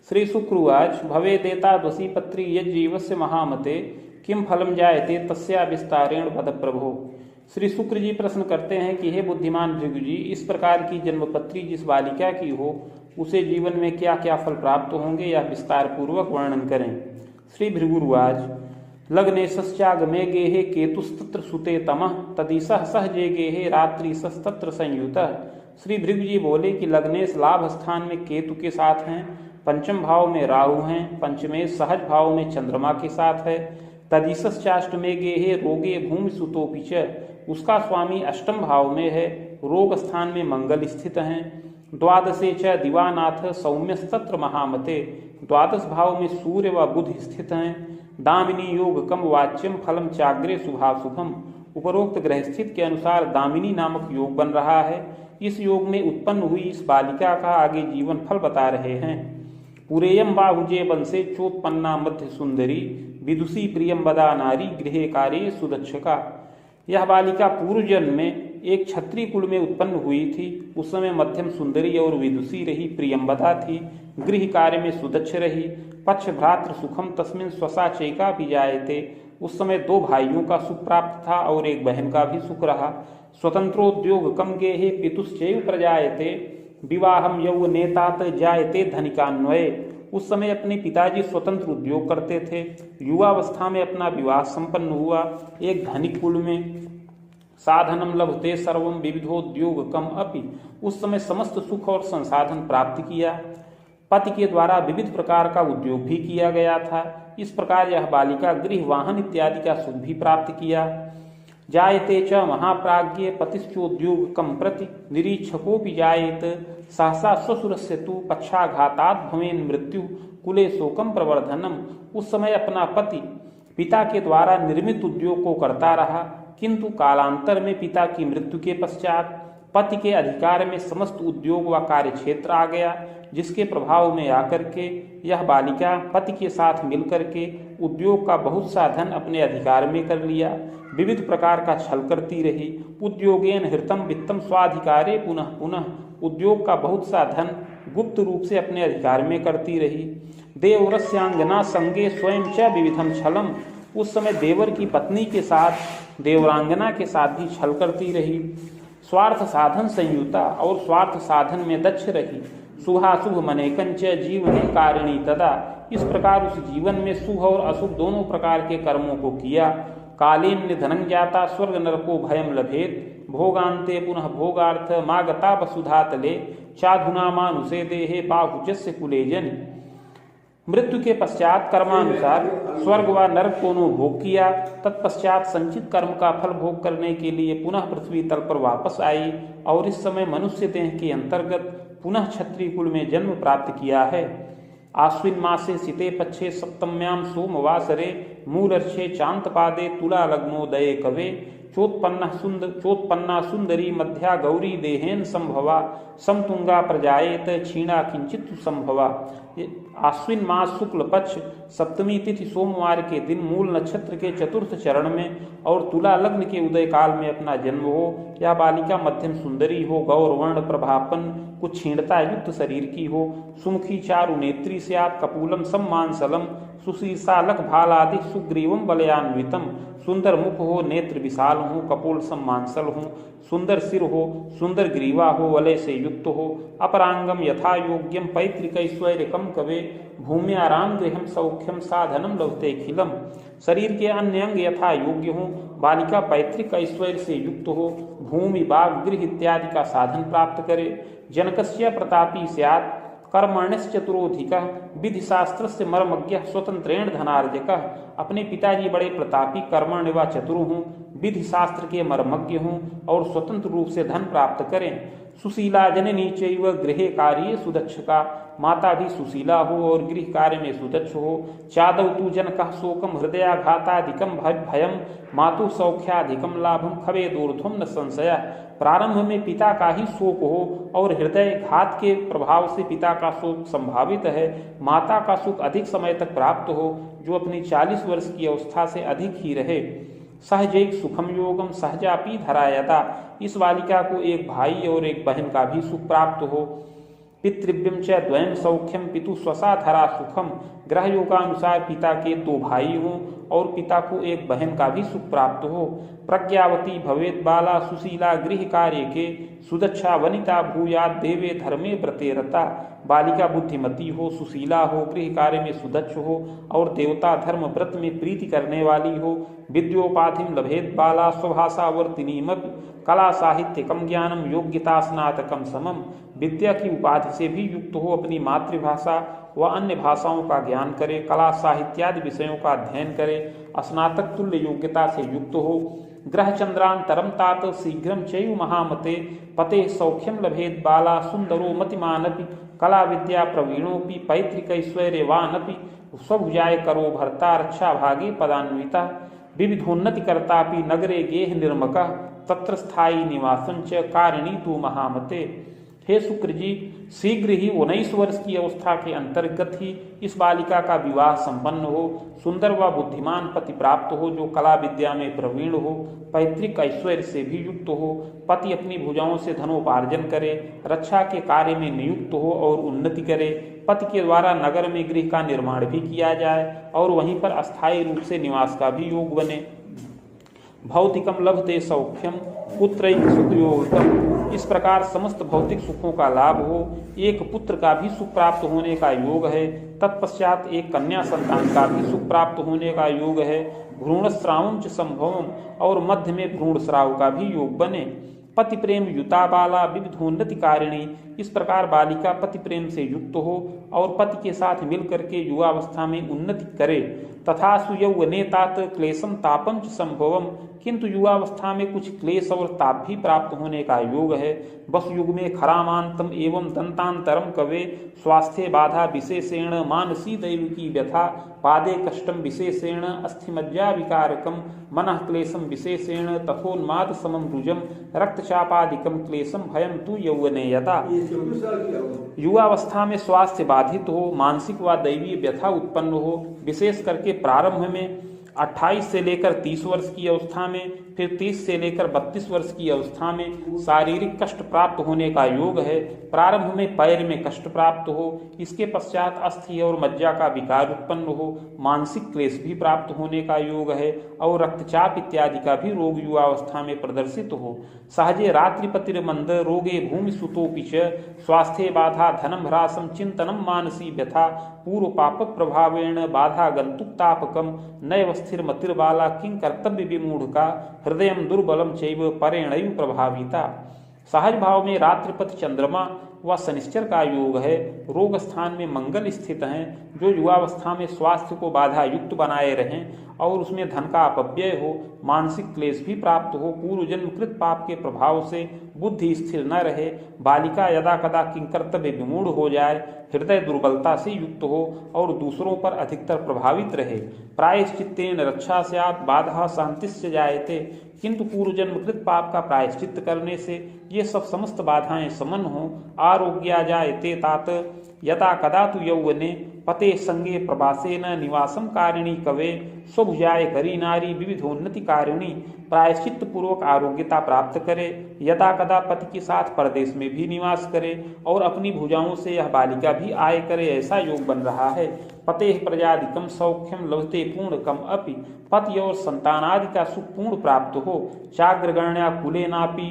श्री शुक्रुवाच भवेदेतादृशी पत्री यज्जीवस्य महामते किम फलम जायते तस्या विस्तारेण वद प्रभो। श्री शुक्र जी प्रश्न करते हैं कि हे बुद्धिमान भृगु जी, इस प्रकार की जन्मपत्री जिस बालिका की हो उसे जीवन में क्या क्या फल प्राप्त होंगे, यह विस्तार पूर्वक वर्णन करें। श्री भृगुर्वाच लग्नेशश्चागमे गेहे केतुस्तत्र सुते तमः तदिशः सहजे गेहे रात्रिशस्तत्र संयुतः। श्री भृगु जी बोले कि लग्नेश लाभ स्थान में केतु के साथ हैं, पंचम भाव में राहु हैं, पंचमे सहज भाव में चंद्रमा के साथ है। तदिशश्चाष्टमे गेहे रोगे भूमि सुतोपि च, उसका स्वामी अष्टम भाव में है, रोग स्थान में मंगल स्थित हैं। द्वादशे च दिवानाथ सौम्यस्तत्र महामते, द्वादश भाव में सूर्य व बुध स्थित हैं। दामिनी योग कम वाच्यम फलम चाग्रे शुभाशुभम, उपरोक्त ग्रह स्थित के अनुसार दामिनी नामक योग बन रहा है। इस योग में उत्पन्न हुई इस बालिका का आगे जीवन फल बता रहे हैं। पुरेयम बाहुजे वंशे चोत्पन्ना मध्य सुंदरी विदुषी प्रियम बदा नारी गृहे कार्ये सुदक्षका। यह बालिका पूर्व जन्म में एक क्षत्रिय कुल में उत्पन्न हुई थी। उस समय मध्यम सुंदरी और विदुषी रही, प्रियंवदा थी, गृह कार्य में सुदक्ष रही। पक्ष भ्रातृ सुखम तस्मिन स्वसा चैका भी जायते, उस समय 2 भाइयों का सुख प्राप्त था और एक बहन का भी सुख रहा। स्वतंत्रोद्योग कम गेहे पितुश्चैव प्रजायते, विवाहम यौवनेतात जायते धनिकान्वये। उस समय अपने पिताजी स्वतंत्र उद्योग करते थे, युवावस्था में अपना विवाह संपन्न हुआ एक धनिक कुल में। साधनम लभते सर्वम विविधोद्योग कम अपि, उस समय समस्त सुख और संसाधन प्राप्त किया। पति के द्वारा विविध प्रकार का उद्योग भी किया गया था। इस प्रकार यह बालिका गृह वाहन इत्यादि का सुख भी प्राप्त किया। जायते च महाप्राज्ञे पतिश्चोद्योग कम प्रति निरीक्षकोपि जायेत, सहसा स्वसुरस्य तु पक्षाघातात् भवेन मृत्यु कुले शोकम प्रवर्धनम। उस समय अपना पति पिता के द्वारा निर्मित उद्योग को करता रहा, किंतु कालांतर में पिता की मृत्यु के पश्चात पति के अधिकार में समस्त उद्योग व कार्य क्षेत्र आ गया, जिसके प्रभाव में आकर के यह बालिका पति के साथ मिलकर के उद्योग का बहुत सा धन अपने अधिकार में कर लिया। विविध प्रकार का छल करती रही। उद्योगेन हृतम वित्तम स्वाधिकारे पुनः पुनः, उद्योग का बहुत सा धन गुप्त रूप से अपने अधिकार में करती रही। देवरस्यांगना संगे स्वयं च विविधम छलम, उस समय देवर की पत्नी के साथ देवरांगना के साथ भी छल करती रही। स्वार्थ साधन संयुता, और स्वार्थ साधन में दक्ष रही। शुभाशुभ मनेकंच जीवने कारिणी तदा, इस प्रकार उस जीवन में शुभ और अशुभ दोनों प्रकार के कर्मों को किया। कालेन निधनं जाता स्वर्ग नरको भयम लभेत, भोगान्ते पुनः भोगार्थ मागता वसुधा तले, चाधुना मानुषे देहे बाहुजस्य कुले जन। मृत्यु के पश्चात कर्मानुसार स्वर्ग व नरक दोनों भोग किया। तत्पश्चात संचित कर्म का फल भोग करने के लिए पुनः पृथ्वी तल पर वापस आई, और इस समय मनुष्य देह के अंतर्गत पुनः क्षत्रिय कुल में जन्म प्राप्त किया है। आश्विन मासे सिते पक्षे सप्तम्याम सोमवासरे मूलर्षे चांतपादे तुला लग्नोदये कवे, चोत्पन्ना सुंदरी मध्या गौरी देहेन संभवा, समतुंगा प्रजाएत क्षीणा किंचित संभवा। आश्विन मास शुक्ल पक्ष सप्तमी तिथि सोमवार के दिन मूल नक्षत्र के चतुर्थ चरण में और तुला लग्न के उदय काल में अपना जन्म हो। यह बालिका मध्यम सुंदरी हो, गौर वर्ण प्रभापन, कुछ क्षीणता युक्त शरीर की हो, सुमुखी चारु नेत्री स्यात्, कपूलम सम्मानसलम, सुशीर्षालक भालादि सुग्रीवम बलयान्वितम, सुंदर मुख हो, नेत्र विशाल हो, कपोल सम्मानसल हो, सुंदर सिर हो, सुंदर ग्रीवा हो, वलय से युक्त हो, अपरांगम यथा योग्यम पैतृक ऐश्वर्यकम कवे, भूम्याराम गृहम सौख्यम साधनम लभते खिलम। शरीर के अन्य अंग यथा योग्य हो, बालिका पैतृक ऐश्वर्य से युक्त हो, भूमि बाग गृह इत्यादि का साधन प्राप्त करे। जनकस्य प्रतापी स्यात्, कर्मण्यश्चतुरोधिकः, विधि शास्त्रस्य मर्मज्ञः, स्वतंत्रेण धनार्जकः। अपने पिताजी बड़े प्रतापी, कर्मण्य व चतुर हों, विधि शास्त्र के मर्मज्ञ हों और स्वतंत्र रूप से धन प्राप्त करें। सुशीला जननी चैव गृहे कार्ये सुदक्षका, माता भी सुशीला हो और गृह कार्य में सुदक्ष हो। चादौ तु जनकः शोकम हृदयाघाताधिकम भयम, मातु सौख्याधिकम लाभम खवेदूर्ध्वम न संशय। प्रारंभ में पिता का ही शोक हो और हृदय घात के प्रभाव से पिता का शोक संभावित है। माता का सुख अधिक समय तक प्राप्त हो, जो अपनी 40 वर्ष की अवस्था से अधिक ही रहे। सहजैक सुखम योगम सहजापि धरायता, इस बालिका को एक भाई और एक बहन का भी सुख प्राप्त हो। पितृव्यम च द्वयम सौख्यम पितु स्वसा धरा सुखम। ग्रह योगानुसार पिता के 2 भाई हों और पिता को एक बहन का भी सुख प्राप्त हो। प्रज्ञावती भवेत बाला सुशीला गृह कार्य के सुदक्षा वनिता भूयात देवे धर्मे व्रते रता। बालिका बुद्धिमती हो, सुशीला हो, गृह कार्य में सुदक्ष हो और देवता धर्म व्रत में प्रीति करने वाली हो। विद्योपाधिम लभेत बाला स्वभाषावर्तिनीमपि कला साहित्यकम ज्ञानम योग्यता स्नातकम समम। विद्या की उपाधि से भी युक्त हो, अपनी मातृभाषा व अन्य भाषाओं का ज्ञान करे, कला साहित्यादि विषयों का अध्ययन करे, स्नातक तुल्य योग्यता से युक्त हो। ग्रह चंद्रांतरम तात शीघ्रम चैव महामते पते सौख्यम लभेद बाला सुंदरो मतिमानपि कला विद्या प्रवीणोपि पैतृक ऐश्वर्यवानपि स्वभुजाय करो भर्ता रक्षा भागे पदान्विता विविधोन्नति कर्तापि नगरे गेह निर्मक तत्र स्थायी निवासंच कारिणी तु महामते। हे शुक्र जी, शीघ्र ही 19 वर्ष की अवस्था के अंतर्गत ही इस बालिका का विवाह संपन्न हो, सुंदर व बुद्धिमान पति प्राप्त हो जो कला विद्या में प्रवीण हो, पैतृक ऐश्वर्य से भी युक्त हो, पति अपनी भुजाओं से धनोपार्जन करे, रक्षा के कार्य में नियुक्त हो और उन्नति करे, पति के द्वारा नगर में गृह का निर्माण भी किया जाए और वहीं पर अस्थायी रूप से निवास का भी योग बने। भौतिकम लभते सौख्यम पुत्रैक सुखयोगम। इस प्रकार समस्त भौतिक सुखों का लाभ हो, एक पुत्र का भी सुख प्राप्त होने का योग है, तत्पश्चात एक कन्या संतान का भी सुख प्राप्त होने का योग है। भ्रूण श्रावम च संभवम और मध्य में भ्रूण श्राव का भी योग बने। पति प्रेम युता बाला विविधोन्नति कारिणी। इस प्रकार बालिका पति प्रेम से युक्त हो और पति के साथ मिलकर के युवावस्था में उन्नति करे। तथा सुयौवने तात क्लेशम तापम च संभवम। किंतु युवावस्था में कुछ क्लेश और ताप भी प्राप्त होने का योग है। बस युग में खरामांतम एवं दंतांतरम कवे स्वास्थ्य बाधा विशेषेण मानसी दैविकी व्यथा पादे कष्टम विशेषेण अस्थिमज्जा विकारकम मनः क्लेशम विशेषेण तथोन्माद समम रुजम रक्तचापादिकम क्लेशम भयम तु यौवने यथा। युवावस्था में स्वास्थ्य बाधित हो, मानसिक व दैवीय व्यथा उत्पन्न हो, विशेष करके प्रारंभ में 28 से लेकर 30 वर्ष की अवस्था में, फिर 30 से लेकर 32 वर्ष की अवस्था में शारीरिक कष्ट प्राप्त होने का योग है। प्रारंभ में पैर में कष्ट प्राप्त हो, इसके पश्चात अस्थि और मज्जा का विकार उत्पन्न हो, मानसिक क्लेश भी प्राप्त होने का योग है और रक्तचाप इत्यादि का भी रोग युवावस्था में प्रदर्शित हो। सहजे रात्रिपतिर्मंद रोगे भूमि सुतोपि च स्वास्थ्य बाधा धनम ह्रासम चिंतनम मानसी व्यथा पूर्व पाप प्रभावेण बाधा गंतुक तापकम नैव स्थिर मतिर्बाला किं कर्तव्य विमूढ़ का हृदय दुर्बलम चैव परेणैव प्रभाविता। सहज भाव में रात्रिपति चंद्रमा व शनिश्चर का योग है। रोग स्थान में मंगल स्थित हैं जो युवावस्था में स्वास्थ्य को बाधा युक्त बनाए रहें और उसमें धन का अपव्यय हो, मानसिक क्लेश भी प्राप्त हो, पूर्व जन्मकृत पाप के प्रभाव से बुद्धि स्थिर न रहे, बालिका यदा कदा किंकर्तव्य विमूढ़ हो जाए, हृदय दुर्बलता से युक्त हो और दूसरों पर अधिकतर प्रभावित रहे। प्रायश्चित्तेन रक्षा स्यात् बाधा शांतिश्च जायते। किंतु पूर्व जन्मकृत पाप का प्रायश्चित्त करने से ये सब समस्त बाधाएं समन हो। आरोग्या जायते तात यदा कदा तु यौवने पते संगे प्रवासेन निवासम कारिणी कवे स्वभुजाय करी नारी विविधोन्नति कारिणी। प्रायश्चित्त पूर्वक आरोग्यता प्राप्त करे, यदा कदा पति के साथ परदेश में भी निवास करे और अपनी भुजाओं से यह बालिका भी आय करे, ऐसा योग बन रहा है। पते प्रजादिकम सौख्यम लभते पूर्णकम अपि। पति और संतानादि का सुख पूर्ण प्राप्त हो। चाग्रगण्या कुलेनापि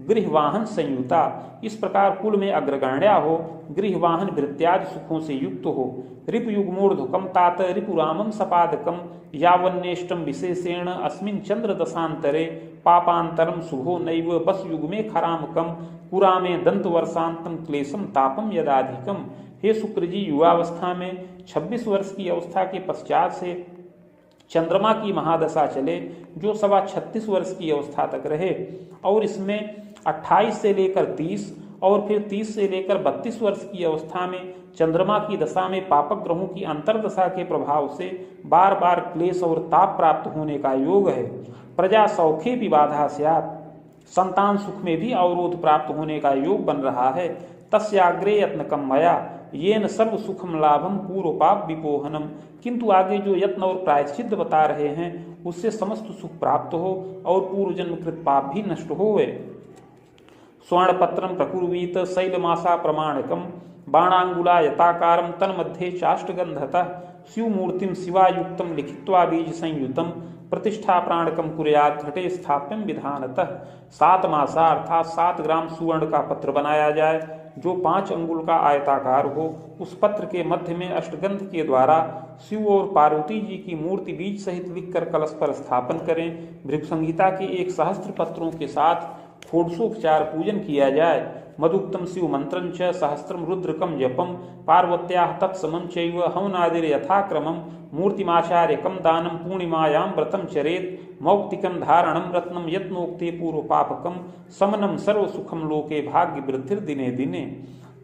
गृहवाहन संयुता। इस प्रकार कुल में अग्रगण्या हो, गृहवाहन वृत्त्यादि सुखों से युक्त हो। रिपुयुग्मूर्धकम तात रिपुरामम सपादकम यावन्नेष्टम विशेषेण अस्मिन् चंद्र दशांतरे पापांतरम शुभो नैव बस युग में खरामकम पुरा में दंत वर्षांतम क्लेशम तापम यदाधिकम। हे शुक्र जी, युवावस्था में 26 वर्ष की अवस्था के पश्चात से चंद्रमा की महादशा चले जो सवा 36 वर्ष की अवस्था तक रहे और इसमें 28 से लेकर 30 और फिर 30 से लेकर 32 वर्ष की अवस्था में चंद्रमा की दशा में पापक ग्रहों की अंतर्दशा के प्रभाव से बार बार क्लेश और ताप प्राप्त होने का योग है। प्रजा सौखे भी बाधा स्यात्। संतान सुख में भी अवरोध प्राप्त होने का योग बन रहा है। तस्याग्रे यत्नकम मया येन सर्व सुखम लाभम पूर्व पाप विपोहनम। किंतु आगे जो यत्न और प्रायश्चित बता रहे हैं उससे समस्त सुख प्राप्त हो और पूर्व जन्मकृत पाप भी नष्ट होवे। स्वर्णपत्रम प्रकुर्वीत शैलमासा प्रमाणकम बाणांगुला यताकारम तन्मध्ये चाष्टगंधतः शिवमूर्तिम शिवायुक्तम लिखित्वा बीज संयुतम प्रतिष्ठा प्राणकम कुर्यात् घटे स्थाप्यम विधानतः। 7 मासा अर्थात 7 ग्राम सुवर्ण का पत्र बनाया जाए जो 5 अंगुल का आयताकार हो। उस पत्र के मध्य में अष्टगंध के द्वारा शिव और पार्वती जी की मूर्ति बीज सहित लिखकर कलश पर स्थापन करें। भृगु संहिता के 1 सहस्त्र पत्रों के साथ षोडशोपचार पूजन किया जाए। मदुक्तम शिव मंत्रं च सहस्त्रम रुद्रकम जपम पार्वत्याः तत्समं चैव हवनादिर यथाक्रमम मूर्तिमाचार्यकम दानम पूर्णिमायां व्रतम चरेत मौक्तिकं धारणम रत्नम यत्नोक्ते पूर्वपापकम समनम सर्वसुखम लोके भाग्य वृद्धिर दिने दिने।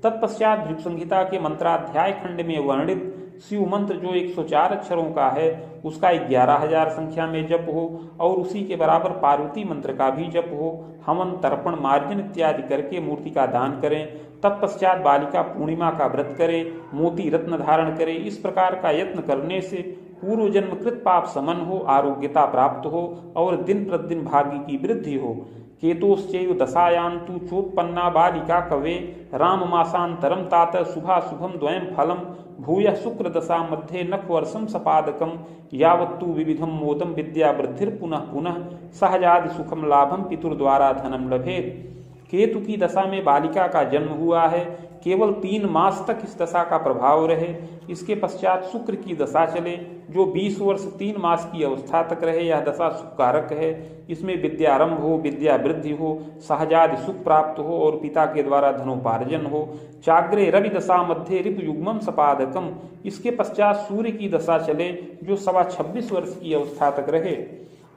तत्पश्चात भृगु संहिता के मंत्राध्याय खंड में वर्णित शिव मंत्र जो 104 अक्षरों का है उसका 11,000 संख्या में जप हो और उसी के बराबर पार्वती मंत्र का भी जप हो। हवन तर्पण मार्जन इत्यादि करके मूर्ति का दान करें। तत्पश्चात बालिका पूर्णिमा का व्रत करे, मोती रत्न धारण करे। इस प्रकार का यत्न करने से पूर्व जन्म कृत पाप समन हो, आरोग्यता प्राप्त हो और दिन प्रतिदिन भाग्य की वृद्धि हो। केतोश्चैव दशायान्तु चोत्पन्ना बालिका कवे राममासान्तरं तात शुभाशुभं द्वयं फलम भूयः शुक्र दशा मध्ये नखवर्षं सपादकं यावत्तु विविधं मोदं विद्या वृद्धिर पुनः पुनः सहजादि सुखम लाभम पितुर्द्वारा धनम लभेत। केतु की दशा में बालिका का जन्म हुआ है। केवल 3 मास तक इस दशा का प्रभाव रहे। इसके पश्चात शुक्र की दशा चले जो 20 वर्ष 3 मास की अवस्था तक रहे। यह दशा सुखकारक है। इसमें विद्यारंभ हो, विद्या वृद्धि हो, सहजादि सुख प्राप्त हो और पिता के द्वारा धनोपार्जन हो। चाग्रे रवि दशा मध्य ऋपुयुग्मम सपादकम। इसके पश्चात सूर्य की दशा चले जो 26 वर्ष की अवस्था तक रहे।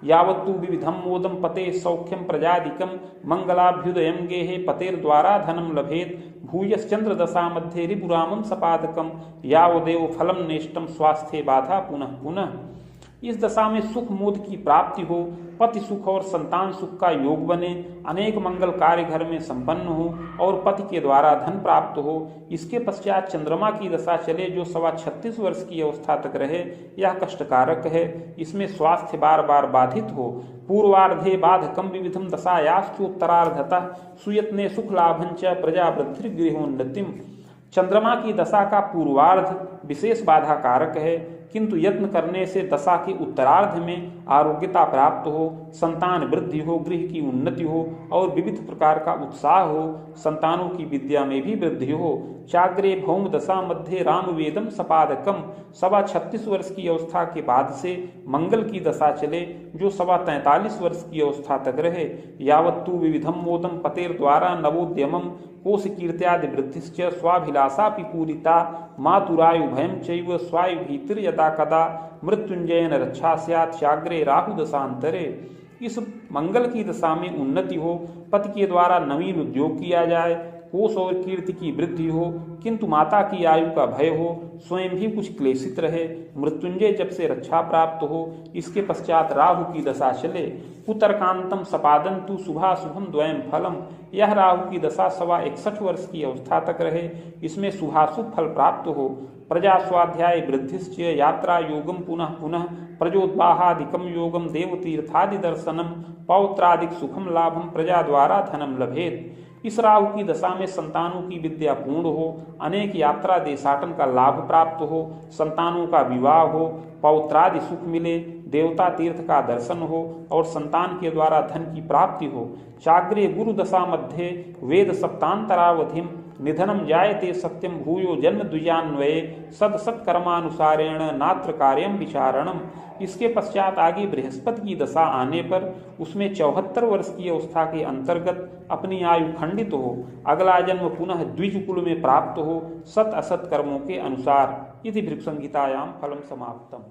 यावत्तु विविधम मोदम पते सौख्यम प्रजादिकम मंगलाभ्युदयम गेहे पतेर द्वारा धनम लभेत भूयश्चंद्र दशा मध्ये रिपुरामम सपादकम यावदेव फलम नेष्टम स्वास्थ्य बाधा पुनः पुनः। इस दशा में सुख मोद की प्राप्ति हो, पति सुख और संतान सुख का योग बने, अनेक मंगल कार्य घर में संपन्न हो और पति के द्वारा धन प्राप्त हो। इसके पश्चात चंद्रमा की दशा चले जो 36 वर्ष की अवस्था तक रहे। यह कष्टकारक है। इसमें स्वास्थ्य बार बार बाधित हो। पूर्वार्धे बाधकम विविधम दशायाश्चोत्तरार्धतः सुयत्ने सुख लाभंच प्रजा वृद्धिर्गृहोन्नतिम। चंद्रमा की दशा का पूर्वार्ध विशेष बाधा कारक है, किंतु यत्न करने से दशा के उत्तरार्ध में आरोग्यता प्राप्त हो, संतान वृद्धि हो, गृह की उन्नति हो और विविध प्रकार का उत्साह हो, संतानों की विद्या में भी वृद्धि हो। चाग्रे भौम दशा मध्य रामवेदम सपादकम। 36 वर्ष की अवस्था के बाद से मंगल की दशा चले जो 43 वर्ष की अवस्था तक रहे। यावत्तु विविधम मोदम पतेर द्वारा नवोद्यमम कोश कीर्त्यादि वृद्धिश्च स्वाभिलाषा पिपूरिता मातुरायु भयम चैव स्वायु भीतिर यदा कदा मृत्युंजयन रक्षा स्यात् चाग्रे राहु दशांतरे। इस मंगल की दशा में उन्नति हो, पति के द्वारा नवीन उद्योग किया जाए, कोष और कीर्ति की वृद्धि हो, किंतु माता की आयु का भय हो, स्वयं भी कुछ क्लेशित रहे, मृत्युंजय जब से रक्षा प्राप्त हो। इसके पश्चात राहु की दशा चले। कुतर्कांतम सपादंतु शुभाशुभम द्वयम फलम। यह राहु की दशा 61 वर्ष की अवस्था तक रहे। इसमें शुभाशुभ फल प्राप्त हो। प्रजा स्वाध्याय वृद्धिश्च यात्रा योगम पुनः पुनः प्रजोद्वाहादिकम योगम देवतीर्थादि दर्शनम पौत्रादिक सुखम लाभम प्रजा द्वारा धनम लभेत। इस राहु की दशा में संतानों की विद्या पूर्ण हो, अनेक यात्रा देशाटन का लाभ प्राप्त हो, संतानों का विवाह हो, पौत्रादि सुख मिले, देवता तीर्थ का दर्शन हो और संतान के द्वारा धन की प्राप्ति हो। चाग्रे गुरु दशा मध्य वेद सप्तांतरावधिम निधनम जायते सत्यम भूयो जन्म द्विजान्वये सद सत्कर्मानुसारेण नात्र कार्यम विचारणम। इसके पश्चात आगे बृहस्पति की दशा आने पर उसमें 74 वर्ष की अवस्था के अंतर्गत अपनी आयु खंडित हो, अगला जन्म पुनः द्विजकुल में प्राप्त हो सत असत कर्मों के अनुसार। इति भृगु संहितायां फलम समाप्तम।